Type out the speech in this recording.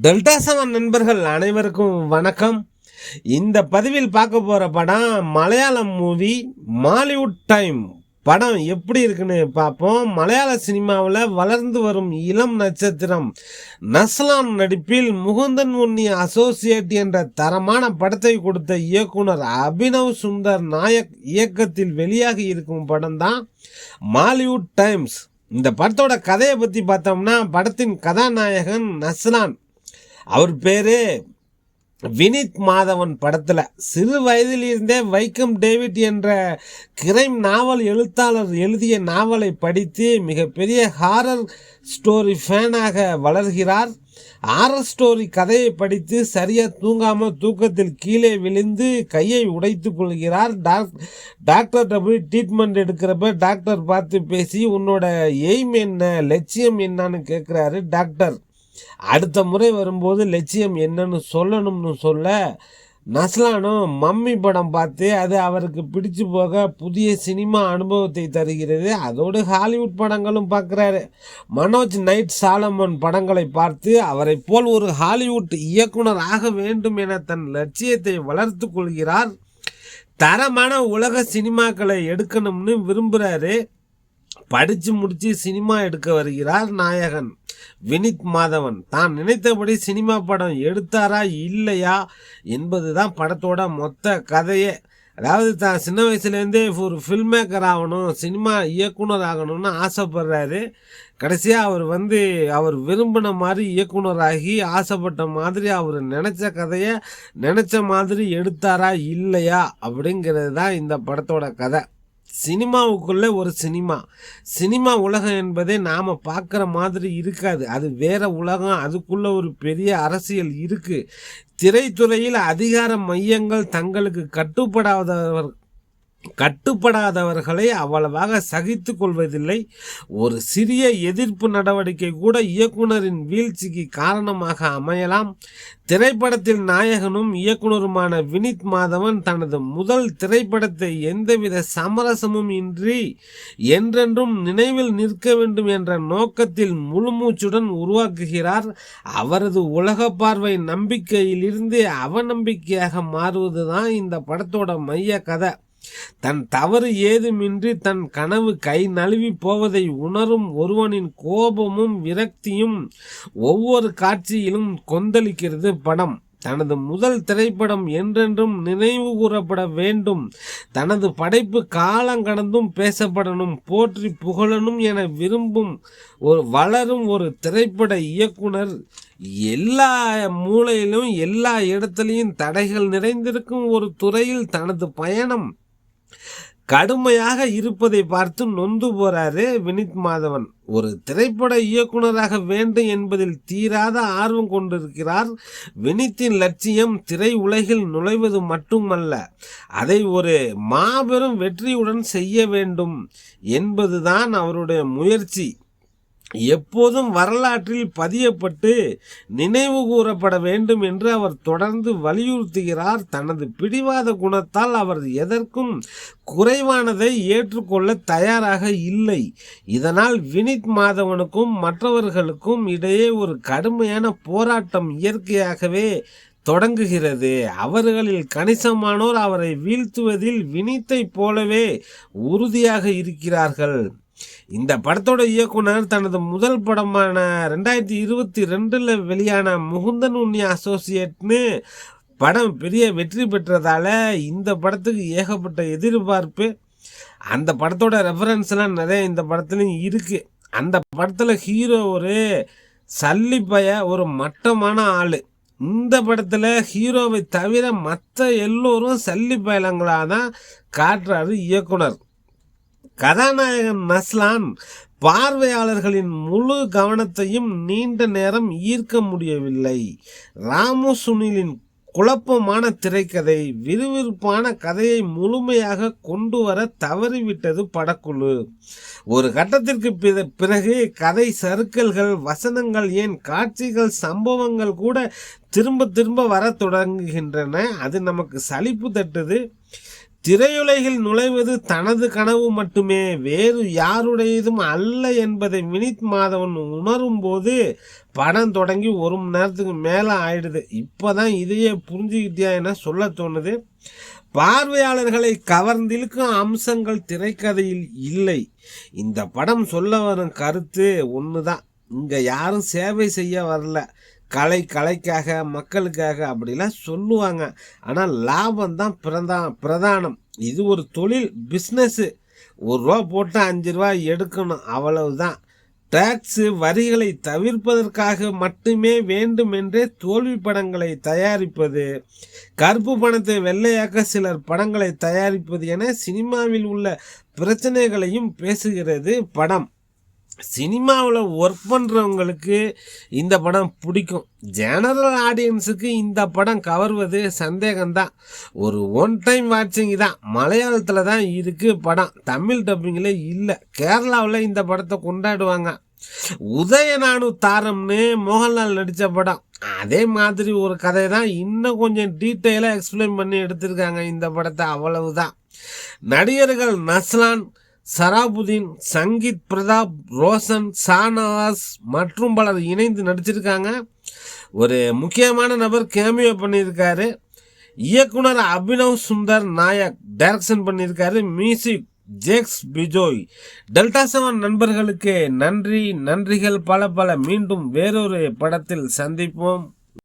Delta seven நண்பர்கள் அனைவருக்கும் வணக்கம். இந்த பதிவில் பார்க்க போகிற படம் மலையாளம் மூவி மாலிவுட் டைம். படம் எப்படி இருக்குன்னு பார்ப்போம். மலையாள சினிமாவில் வளர்ந்து வரும் இளம் நட்சத்திரம் நஸ்லான் நடிப்பில் முகுந்தன் உன்னி அசோசியேட் என்ற தரமான படத்தை கொடுத்த இயக்குனர் அபினவ் சுந்தர் நாயக் இயக்கத்தில் வெளியாகி இருக்கும் படம் தான் மாலிவுட் டைம்ஸ். இந்த படத்தோட கதையை பற்றி பார்த்தோம்னா, படத்தின் கதாநாயகன் நஸ்லான், அவர் பேர் வினித் மாதவன். படத்தில் சிறு வயதிலிருந்தே வைக்கம் டேவிட் என்ற கிரைம் நாவல் எழுத்தாளர் எழுதிய நாவலை படித்து மிகப்பெரிய ஹாரர் ஸ்டோரி ஃபேனாக வளர்கிறார். ஹாரர் ஸ்டோரி கதையை படித்து சரியாக தூங்காமல் தூக்கத்தில் கீழே விழுந்து கையை உடைத்து கொள்கிறார். டாக்டர்கிட்ட போய் ட்ரீட்மெண்ட் எடுக்கிறப்ப டாக்டர் பார்த்து பேசி உன்னோட எய்ம் என்ன, லட்சியம் என்னன்னு கேட்குறாரு டாக்டர். அடுத்த முறை வரும்போது லட்சியம் என்னன்னு சொல்லணும்னு சொல்ல, நஸ்லானும் மம்மி படம் பார்த்து அது அவருக்கு பிடிச்சு போக புதிய சினிமா அனுபவத்தை தருகிறது. அதோடு ஹாலிவுட் படங்களும் பார்க்குறாரு. மனோஜ் நைட் சாலமன் படங்களை பார்த்து அவரை போல் ஒரு ஹாலிவுட் இயக்குனர் ஆக வேண்டும் என தன் லட்சியத்தை வளர்த்து கொள்கிறார். தரமான உலக சினிமாக்களை எடுக்கணும்னு விரும்புகிறாரு. படித்து முடித்து சினிமா எடுக்க வருகிறார் நாயகன் வினித் மாதவன். தான் நினைத்தபடி சினிமா படம் எடுத்தாரா இல்லையா என்பது தான் படத்தோட மொத்த கதையே. அதாவது தான் சின்ன வயசுலேருந்தே ஒரு ஃபில்ம் மேக்கர் ஆகணும், சினிமா இயக்குனர் ஆகணும்னு ஆசைப்படுறாரு. கடைசியாக அவர் விரும்பின மாதிரி இயக்குனராகி ஆசைப்பட்ட மாதிரி அவர் நினச்ச கதையை நினச்ச மாதிரி எடுத்தாரா இல்லையா அப்படிங்கிறது தான் இந்த படத்தோட கதை. சினிமாவுக்குள்ளே ஒரு சினிமா உலகம் என்பதே நாம் பார்க்குற மாதிரி இருக்காது. அது வேற உலகம். அதுக்குள்ளே ஒரு பெரிய அரசியல் இருக்குது. திரைத்துறையில் அதிகார மையங்கள் தங்களுக்கு கட்டுப்படாதவர்களை அவ்வளவாக சகித்து கொள்வதில்லை. ஒரு சிறிய எதிர்ப்பு நடவடிக்கை கூட இயக்குனரின் வீழ்ச்சிக்கு காரணமாக அமையலாம். திரைப்படத்தில் நாயகனும் இயக்குனருமான வினித் மாதவன் தனது முதல் திரைப்படத்தை எந்தவித சமரசமும் இன்றி என்றென்றும் நினைவில் நிற்க வேண்டும் என்ற நோக்கத்தில் முழுமூச்சுடன் உருவாக்குகிறார். அவரது உலக பார்வை நம்பிக்கையிலிருந்து அவநம்பிக்கையாக மாறுவதுதான் இந்த படத்தோட மைய கதை. தன் தவறு ஏதுமின்றி தன் கனவு கை நழுவி போவதை உணரும் ஒருவனின் கோபமும் விரக்தியும் ஒவ்வொரு காட்சியிலும் கொந்தளிக்கிறது படம். தனது முதல் திரைப்படம் என்றென்றும் நினைவு கூறப்பட வேண்டும், தனது படைப்பு காலங்கடந்தும் பேசப்படணும், போற்றி புகழணும் என விரும்பும் வளரும் ஒரு திரைப்பட இயக்குனர். எல்லா மூலையிலும் எல்லா இடத்துலையும் தடைகள் நிறைந்திருக்கும் ஒரு துறையில் தனது பயணம் கடுமையாக இருப்பதை பார்த்து நொந்து போறாரு வினித் மாதவன். ஒரு திரைப்பட இயக்குனராக வேண்டும் என்பதில் தீராத ஆர்வம் கொண்டிருக்கிறார். வினித்தின் லட்சியம் திரை உலகில் நுழைவது மட்டுமல்ல, அதை ஒரு மாபெரும் வெற்றியுடன் செய்ய வேண்டும் என்பதுதான் அவருடைய முயற்சி. எப்போதும் வரலாற்றில் பதியப்பட்டு நினைவு கூறப்பட வேண்டும் என்று அவர் தொடர்ந்து வலியுறுத்துகிறார். தனது பிடிவாத குணத்தால் அவர் எதற்கும் குறைவானதை ஏற்றுக்கொள்ள தயாராக இல்லை. இதனால் வினித் மாதவனுக்கும் மற்றவர்களுக்கும் இடையே ஒரு கடுமையான போராட்டம் இயற்கையாகவே தொடங்குகிறது. அவர்களில் கணிசமானோர் அவரை வீழ்த்துவதில் வினித்தை போலவே உறுதியாக இருக்கிறார்கள். இந்த படத்தோட இயக்குனர் தனது முதல் படமான 2022 வெளியான முகுந்தன் உன்னி அசோசியேட்னு படம் பெரிய வெற்றி பெற்றதால இந்த படத்துக்கு ஏகப்பட்ட எதிர்பார்ப்பு. அந்த படத்தோட ரெஃபரன்ஸ்லாம் நிறைய இந்த படத்துலையும் இருக்குது. அந்த படத்தில் ஹீரோ ஒரு சல்லிப்பைய, ஒரு மட்டமான ஆள். இந்த படத்தில் ஹீரோவை தவிர மற்ற எல்லோரும் சல்லிப்பயலங்களாக தான் காட்டுறாரு இயக்குனர். கதாநாயகன் நஸ்லான் பார்வையாளர்களின் முழு கவனத்தையும் நீண்ட நேரம் ஈர்க்க முடியவில்லை. ராமு சுனிலின் குழப்பமான திரைக்கதை விறுவிறுப்பான கதையை முழுமையாக கொண்டு வர தவறிவிட்டது படக்குழு. ஒரு கட்டத்திற்கு பிறகு கதை சறுக்கல்கள், வசனங்கள், ஏன் காட்சிகள், சம்பவங்கள் கூட திரும்ப திரும்ப வர தொடங்குகின்றன. அது நமக்கு சலிப்பு தட்டுது. திரையுலகில் நுழைவது தனது கனவு மட்டுமே, வேறு யாருடையதும் அல்ல என்பதை வினித் மாதவன் உணரும் போது படம் தொடங்கி 1 மணி நேரத்துக்கு மேலே ஆயிடுது. இப்போதான் இதையே புரிஞ்சுக்கிட்டியா என சொல்ல தோணுது. பார்வையாளர்களை கவர்ந்திழுக்கும் அம்சங்கள் திரைக்கதையில் இல்லை. இந்த படம் சொல்ல வரும் கருத்து ஒன்று தான். இங்கே யாரும் சேவை செய்ய வரல, கலைக்காக மக்களுக்காக அப்படிலாம் சொல்லுவாங்க. ஆனால் லாபம் தான் பிரதானம். இது ஒரு தொழில், பிஸ்னஸ்ஸு. 1 ரூபா போட்டு 5 ரூபா எடுக்கணும், அவ்வளவுதான். டாக்ஸு வரிகளை தவிர்ப்பதற்காக மட்டுமே வேண்டுமென்றே தோல்வி படங்களை தயாரிப்பது, கருப்பு பணத்தை வெள்ளையாக்க சிலர் படங்களை தயாரிப்பது என சினிமாவில் உள்ள பிரச்சனைகளையும் பேசுகிறது படம். சினிமாவில் ஒர்க் பண்ணுறவங்களுக்கு இந்த படம் பிடிக்கும். ஜெனரல் ஆடியன்ஸுக்கு இந்த படம் கவர்வது சந்தேகம்தான். ஒரு 1 டைம் வாட்சிங் தான். மலையாளத்தில் தான் இருக்குது படம், தமிழ் டப்பிங்கில் இல்லை. கேரளாவில் இந்த படத்தை கொண்டாடுவாங்க. உதயநானு தாரம்னு மோகன்லால் நடித்த படம், அதே மாதிரி ஒரு கதை தான். இன்னும் கொஞ்சம் டீட்டெயிலாக எக்ஸ்பிளைன் பண்ணி எடுத்திருக்காங்க இந்த படத்தை, அவ்வளவுதான். நடிகர்கள் நஸ்லான், சராபுதீன், சங்கீத் பிரதாப், ரோஷன், ஷானவாஸ் மற்றும் பலர் இணைந்து நடிச்சிருக்காங்க. ஒரு முக்கியமான நபர் கேமியோ பண்ணியிருக்காரு. இயக்குனர் அபினவ் சுந்தர் நாயக் டைரக்ஷன் பண்ணியிருக்காரு. மியூசிக் ஜேக்ஸ் பிஜோய். டெல்டா 7 நண்பர்களுக்கு நன்றிகள் பல. மீண்டும் வேறொரு படத்தில் சந்திப்போம்.